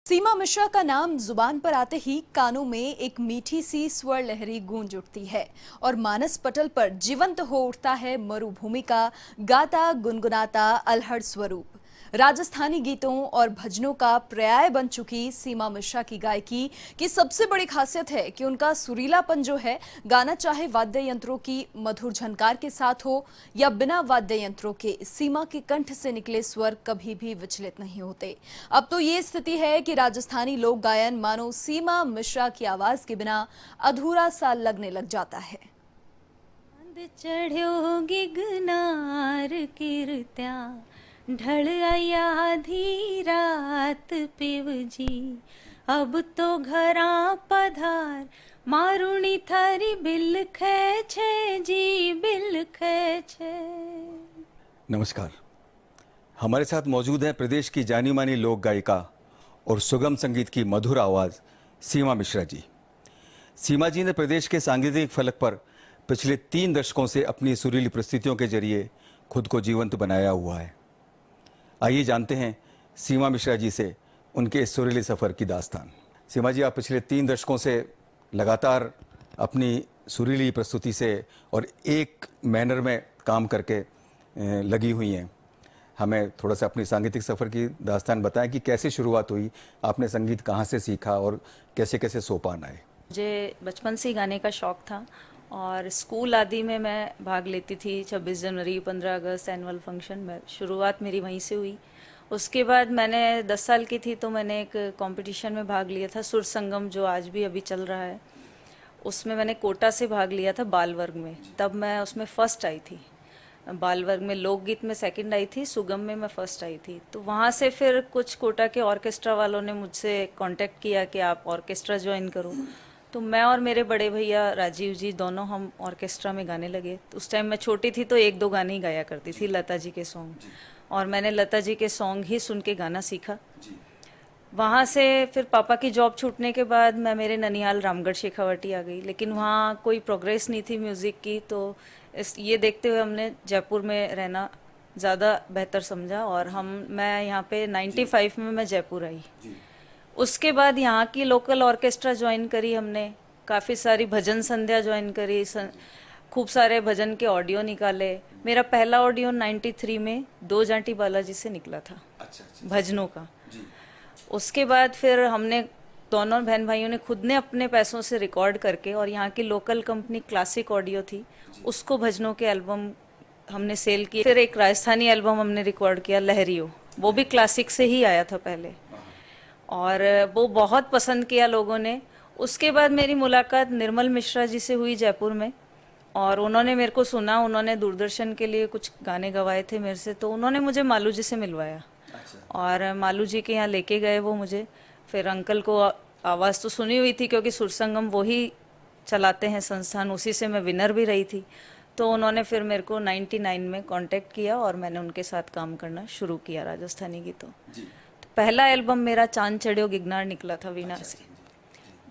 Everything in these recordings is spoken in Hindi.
सीमा मिश्रा का नाम जुबान पर आते ही कानों में एक मीठी सी स्वर लहरी गूंज उठती है और मानस पटल पर जीवंत हो उठता है मरुभूमि का गाता गुनगुनाता अल्हड़ स्वरूप। राजस्थानी गीतों और भजनों का पर्याय बन चुकी सीमा मिश्रा की गायकी की सबसे बड़ी खासियत है कि उनका सुरीलापन जो है, गाना चाहे वाद्य यंत्रों की मधुर झनकार के साथ हो या बिना वाद्य यंत्रों के, सीमा के कंठ से निकले स्वर कभी भी विचलित नहीं होते। अब तो ये स्थिति है कि राजस्थानी लोक गायन मानो सीमा मिश्रा की आवाज के बिना अधूरा सा लगने लग जाता है। चढ़्यो गिगनार कीर्त्या ढल आया आधी रात पिवजी, अब तो घरा पधार मारुणी थारी बिल खे छे जी, बिल खे छे। नमस्कार, हमारे साथ मौजूद हैं प्रदेश की जानी मानी लोक गायिका और सुगम संगीत की मधुर आवाज़ सीमा मिश्रा जी। सीमा जी ने प्रदेश के सांगीतिक फलक पर पिछले 3 दशकों से अपनी सुरीली प्रस्तुतियों के जरिए खुद को जीवंत बनाया हुआ है। आइए जानते हैं सीमा मिश्रा जी से उनके इस सुरीले सफ़र की दास्तान। सीमा जी, आप पिछले 3 दशकों से लगातार अपनी सुरीली प्रस्तुति से और एक मैनर में काम करके लगी हुई हैं। हमें थोड़ा सा अपनी सांगीतिक सफ़र की दास्तान बताएं कि कैसे शुरुआत हुई, आपने संगीत कहाँ से सीखा और कैसे कैसे सोपान आए। मुझे बचपन से ही गाने का शौक़ था और स्कूल आदि में मैं भाग लेती थी। 26 जनवरी, 15 अगस्त, एनुअल फंक्शन में शुरुआत मेरी वहीं से हुई। उसके बाद मैंने 10 साल की थी तो मैंने एक कंपटीशन में भाग लिया था, सुर संगम, जो आज भी अभी चल रहा है। उसमें मैंने कोटा से भाग लिया था, बाल वर्ग में। तब मैं उसमें फ़र्स्ट आई थी। बाल वर्ग में लोकगीत में सेकंड आई थी, सुगम में मैं फर्स्ट आई थी। तो वहाँ से फिर कुछ कोटा के ऑर्केस्ट्रा वालों ने मुझसे कांटेक्ट किया कि आप ऑर्केस्ट्रा ज्वाइन करो। तो मैं और मेरे बड़े भैया राजीव जी दोनों हम ऑर्केस्ट्रा में गाने लगे। उस टाइम मैं छोटी थी तो 1-2 गाने ही गाया करती थी, लता जी के सॉन्ग, और मैंने लता जी के सॉन्ग ही सुन के गाना सीखा। वहाँ से फिर पापा की जॉब छूटने के बाद मैं मेरे ननिहाल रामगढ़ शेखावाटी आ गई, लेकिन वहाँ कोई प्रोग्रेस नहीं थी म्यूज़िक की। तो ये देखते हुए हमने जयपुर में रहना ज़्यादा बेहतर समझा और मैं यहाँ पे 95 में मैं जयपुर आई। उसके बाद यहाँ की लोकल ऑर्केस्ट्रा ज्वाइन करी हमने, काफ़ी सारी भजन संध्या ज्वाइन करी, खूब सारे भजन के ऑडियो निकाले। मेरा पहला ऑडियो 93 में 2 जाटी बालाजी से निकला था। भजनों का। उसके बाद फिर हमने दोनों बहन भाइयों ने खुद ने अपने पैसों से रिकॉर्ड करके, और यहाँ की लोकल कंपनी क्लासिक ऑडियो थी, उसको भजनों के एल्बम हमने सेल किए। फिर एक राजस्थानी एल्बम हमने रिकॉर्ड किया, लहरियो, वो भी क्लासिक से ही आया था पहले, और वो बहुत पसंद किया लोगों ने। उसके बाद मेरी मुलाकात निर्मल मिश्रा जी से हुई जयपुर में, और उन्होंने मेरे को सुना, उन्होंने दूरदर्शन के लिए कुछ गाने गवाए थे मेरे से, तो उन्होंने मुझे मालू जी से मिलवाया। और मालू जी के यहाँ लेके गए वो मुझे। फिर अंकल को आवाज़ तो सुनी हुई थी क्योंकि सुरसंगम वो ही चलाते हैं संस्थान, उसी से मैं विनर भी रही थी। तो उन्होंने फिर मेरे को 99 में कांटेक्ट किया और मैंने उनके साथ काम करना शुरू किया राजस्थानी गीतों। तो पहला एल्बम मेरा चांद चढ़्यो गिगनार निकला था वीणा से।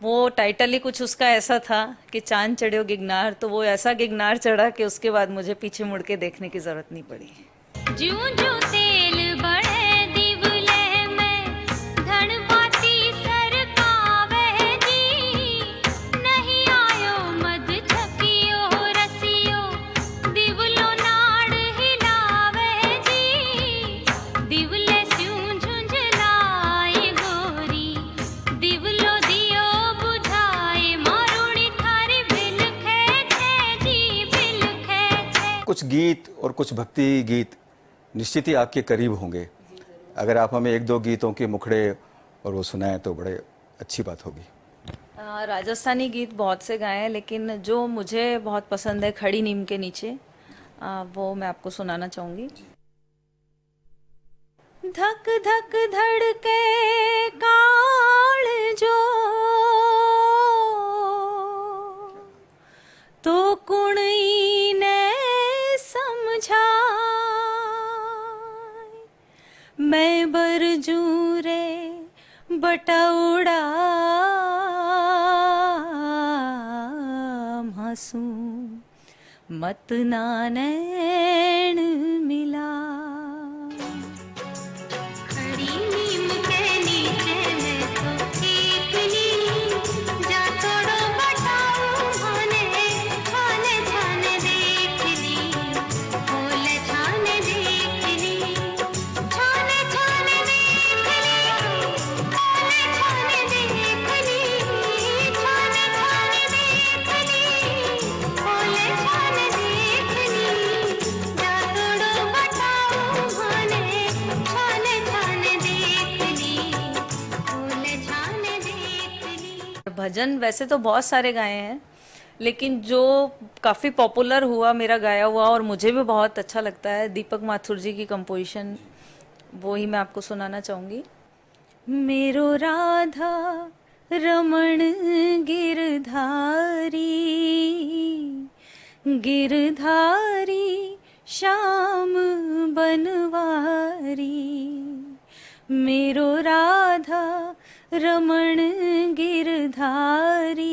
वो टाइटल ही कुछ उसका ऐसा था कि चांद चढ़्यो गिगनार, तो वो ऐसा गिगनार चढ़ा कि उसके बाद मुझे पीछे मुड़ के देखने की जरूरत नहीं पड़ी। जूं जूं तेल बढ़े दिवले में धनबाती सरकावे जी, नहीं आयो मद छकियो रसियो दिवलो नाड़ हिलावे जी, दिवले स्यूं झुंझलाए गोरी दिवलो दियो बुझाए मारुणी थारी बिल खे छे जी, बिल खे छे। कुछ गीत और कुछ भक्ति गीत निश्चित ही आपके करीब होंगे। अगर आप हमें 1-2 गीतों के मुखड़े और वो सुनाएं तो बड़े अच्छी बात होगी। राजस्थानी गीत बहुत से गाए हैं, लेकिन जो मुझे बहुत पसंद है, खड़ी नीम के नीचे, वो मैं आपको सुनाना चाहूँगी। धक धक धड़के काल जो तो कुणी ने समझा, मैं बरजू रे बटौड़ा मासूम मत नानैण मिला। खड़ी नीम के नीचे मैं भजन वैसे तो बहुत सारे गाए हैं, लेकिन जो काफ़ी पॉपुलर हुआ मेरा गाया हुआ और मुझे भी बहुत अच्छा लगता है, दीपक माथुर जी की कंपोजिशन, वो ही मैं आपको सुनाना चाहूँगी। मेरो राधा रमण गिरधारी, गिरधारी श्याम बनवारी, मेरो राधा रमण गिरधारी,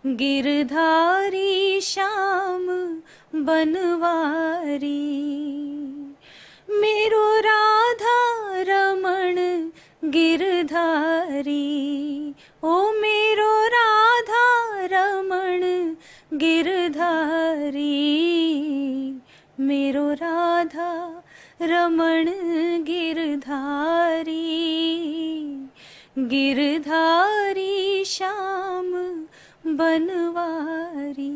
गिरधारी श्याम बनवारी, मेरो राधा रमण गिरधारी, ओ मेरो राधा रमण गिरधारी, मेरो राधा रमण गिरधारी, गिरधारी श्याम बनवारी।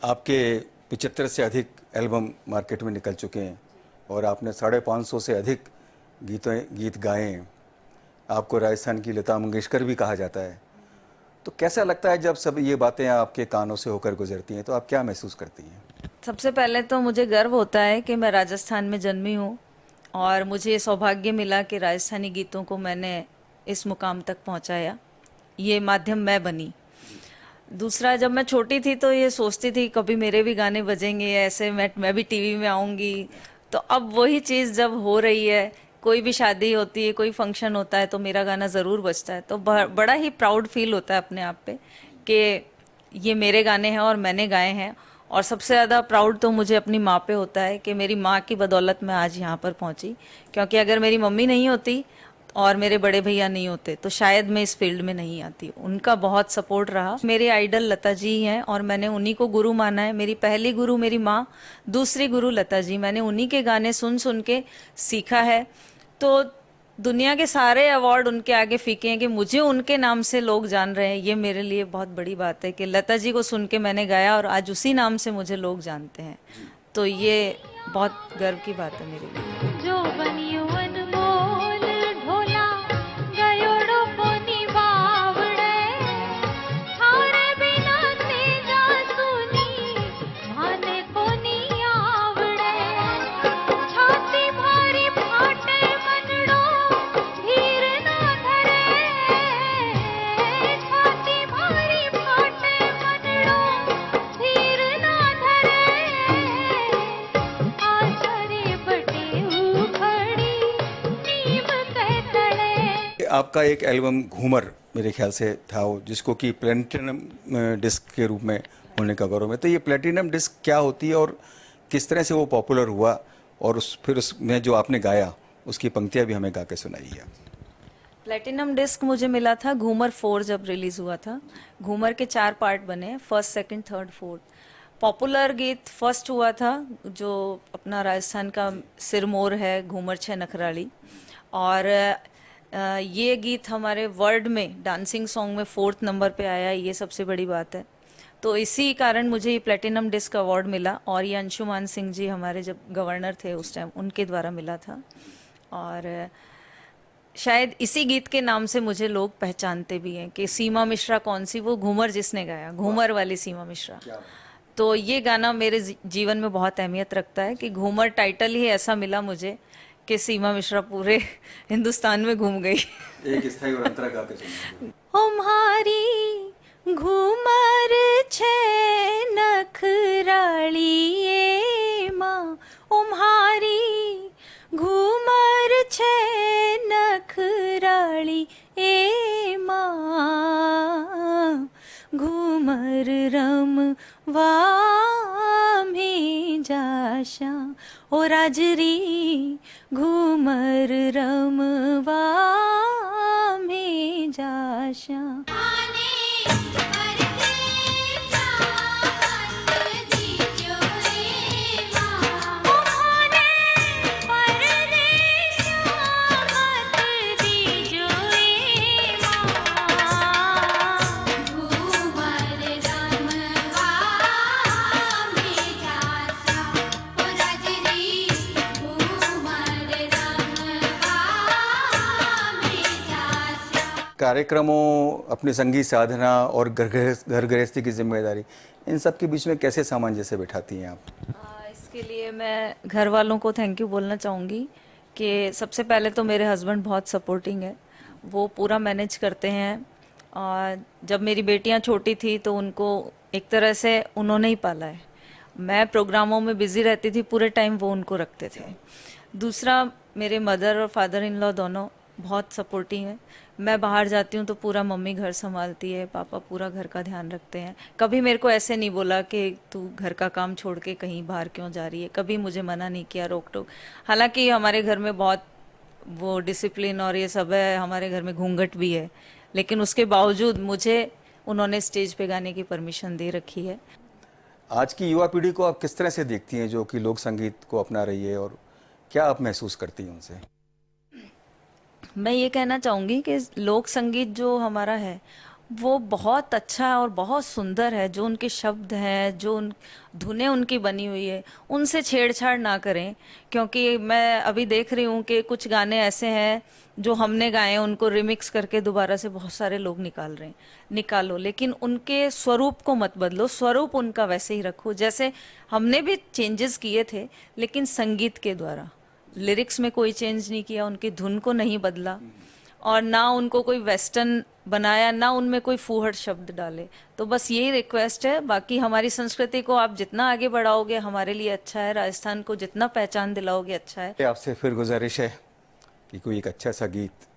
आपके 75 से अधिक एल्बम मार्केट में निकल चुके हैं और आपने 550 से अधिक गीत गाए हैं। आपको राजस्थान की लता मंगेशकर भी कहा जाता है। तो कैसा लगता है जब सब ये बातें आपके कानों से होकर गुजरती हैं, तो आप क्या महसूस करती हैं? सबसे पहले तो मुझे गर्व होता है कि मैं राजस्थान में जन्मी हूँ और मुझे ये सौभाग्य मिला कि राजस्थानी गीतों को मैंने इस मुकाम तक पहुँचाया, ये माध्यम मैं बनी। दूसरा, जब मैं छोटी थी तो ये सोचती थी कभी मेरे भी गाने बजेंगे, ऐसे मैं भी टीवी में आऊँगी। तो अब वही चीज़ जब हो रही है, कोई भी शादी होती है, कोई फंक्शन होता है तो मेरा गाना ज़रूर बजता है, तो बड़ा ही प्राउड फील होता है अपने आप पे कि ये मेरे गाने हैं और मैंने गाए हैं। और सबसे ज़्यादा प्राउड तो मुझे अपनी माँ पे होता है कि मेरी माँ की बदौलत मैं आज यहाँ पर पहुँची, क्योंकि अगर मेरी मम्मी नहीं होती और मेरे बड़े भैया नहीं होते तो शायद मैं इस फील्ड में नहीं आती। उनका बहुत सपोर्ट रहा। मेरे आइडल लता जी हैं और मैंने उन्हीं को गुरु माना है। मेरी पहली गुरु मेरी माँ, दूसरी गुरु लता जी। मैंने उन्हीं के गाने सुन सुन के सीखा है। तो दुनिया के सारे अवार्ड उनके आगे फीके हैं कि मुझे उनके नाम से लोग जान रहे हैं, ये मेरे लिए बहुत बड़ी बात है कि लता जी को सुन के मैंने गाया और आज उसी नाम से मुझे लोग जानते हैं। तो ये बहुत गर्व की बात है मेरे लिए। जो बनियो अनमोल ढोला गयोड़ो कोनी बावड़े, थारे बिना तेजा सुनी माने कोनी आवड़े, छाती भारी फाटे मनड़ो धीर ना धरे, छाती भारी फाटे मनड़ो धीर ना धरे, आसरे बटे उखड़ी नीम कह तड़े। आपका एक एल्बम घूमर मेरे ख्याल से था, वो जिसको कि प्लेटिनम डिस्क के रूप में होने का गौरव है। तो ये प्लेटिनम डिस्क क्या होती है और किस तरह से वो पॉपुलर हुआ, और फिर उसमें जो आपने गाया उसकी पंक्तियां भी हमें गा के सुनाइए। प्लेटिनम डिस्क मुझे मिला था घूमर 4 जब रिलीज हुआ था। घूमर के 4 पार्ट बने, first, second, third, fourth. Popular गीत फर्स्ट हुआ था जो अपना राजस्थान का सिरमौर है, घूमर छह नखराली। और ये गीत हमारे वर्ल्ड में डांसिंग सॉन्ग में 4th नंबर पे आया, ये सबसे बड़ी बात है। तो इसी कारण मुझे ये प्लेटिनम डिस्क अवार्ड मिला। और ये अंशुमान सिंह जी हमारे जब गवर्नर थे उस टाइम, उनके द्वारा मिला था। और शायद इसी गीत के नाम से मुझे लोग पहचानते भी हैं कि सीमा मिश्रा कौन सी, वो घूमर जिसने गाया, घूमर वाली सीमा मिश्रा। तो ये गाना मेरे जीवन में बहुत अहमियत रखता है कि घूमर टाइटल ही ऐसा मिला मुझे कि सीमा मिश्रा पूरे हिंदुस्तान में घूम गई। एक स्थाई और अंतरा गा के सुनाइए। हमारी घूमर छे नखराली ए माँ, तुम्हारी घूमर छे नखराली ए माँ, घूमर रमवा में जाशा ओ राजरी, घूमर रमवा में जाशा। कार्यक्रमों, अपनी संगीत साधना और घर गृहस्थी की जिम्मेदारी, इन सब के बीच में कैसे सामंजस्य बैठाती हैं आप? इसके लिए मैं घर वालों को थैंक यू बोलना चाहूँगी कि सबसे पहले तो मेरे हस्बैंड बहुत सपोर्टिंग है, वो पूरा मैनेज करते हैं। और जब मेरी बेटियां छोटी थी तो उनको एक तरह से उन्होंने ही पाला है। मैं प्रोग्रामों में बिजी रहती थी, पूरे टाइम वो उनको रखते थे। दूसरा, मेरे मदर और फादर इन लॉ दोनों बहुत सपोर्टिव हैं। मैं बाहर जाती हूँ तो पूरा मम्मी घर संभालती है, पापा पूरा घर का ध्यान रखते हैं। कभी मेरे को ऐसे नहीं बोला कि तू घर का काम छोड़ के कहीं बाहर क्यों जा रही है, कभी मुझे मना नहीं किया, रोक टोक। हालांकि हमारे घर में बहुत वो डिसिप्लिन और ये सब है, हमारे घर में घूंघट भी है, लेकिन उसके बावजूद मुझे उन्होंने स्टेज पे गाने की परमिशन दे रखी है। आज की युवा पीढ़ी को आप किस तरह से देखती हैं जो कि लोक संगीत को अपना रही है, और क्या आप महसूस करती हैं उनसे? मैं ये कहना चाहूँगी कि लोक संगीत जो हमारा है वो बहुत अच्छा है और बहुत सुंदर है। जो उनके शब्द हैं, जो धुनें उनकी बनी हुई है, उनसे छेड़छाड़ ना करें। क्योंकि मैं अभी देख रही हूँ कि कुछ गाने ऐसे हैं जो हमने गाए हैं, उनको रिमिक्स करके दोबारा से बहुत सारे लोग निकाल रहे हैं। निकालो, लेकिन उनके स्वरूप को मत बदलो, स्वरूप उनका वैसे ही रखो जैसे हमने भी चेंजेस किए थे, लेकिन संगीत के द्वारा। लिरिक्स में कोई चेंज नहीं किया, उनकी धुन को नहीं बदला, और ना उनको कोई वेस्टर्न बनाया, ना उनमें कोई फूहड़ शब्द डाले। तो बस यही रिक्वेस्ट है। बाकी हमारी संस्कृति को आप जितना आगे बढ़ाओगे हमारे लिए अच्छा है, राजस्थान को जितना पहचान दिलाओगे अच्छा है। आपसे फिर गुजारिश है कि कोई एक अच्छा सा गीत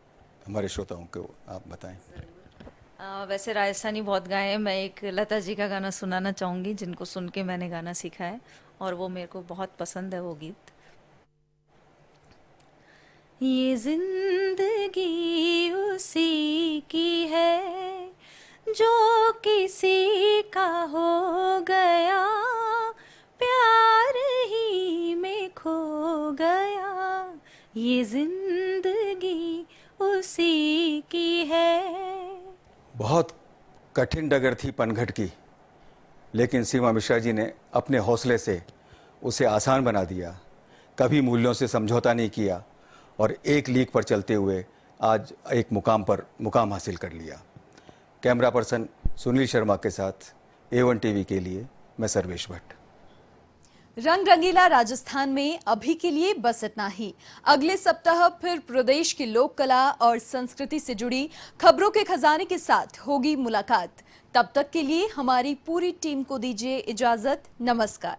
हमारे श्रोताओं को आप बताएं। वैसे राजस्थानी बहुत गाए हैं, मैं एक लता जी का गाना सुनाना चाहूँगी जिनको सुन के मैंने गाना सीखा है और वो मेरे को बहुत पसंद है वो गीत। ये जिंदगी उसी की है जो किसी का हो गया, प्यार ही में खो गया। ये जिंदगी उसी की है। बहुत कठिन डगर थी पनघट की, लेकिन सीमा मिश्रा जी ने अपने हौसले से उसे आसान बना दिया। कभी मूल्यों से समझौता नहीं किया और एक लीक पर चलते हुए आज एक मुकाम पर मुकाम हासिल कर लिया। कैमरा पर्सन सुनील शर्मा के साथ A1 टीवी के लिए मैं सर्वेश भट्ट। रंग रंगीला राजस्थान में अभी के लिए बस इतना ही। अगले सप्ताह फिर प्रदेश की लोक कला और संस्कृति से जुड़ी खबरों के खजाने के साथ होगी मुलाकात। तब तक के लिए हमारी पूरी टीम को दीजिए इजाजत। नमस्कार।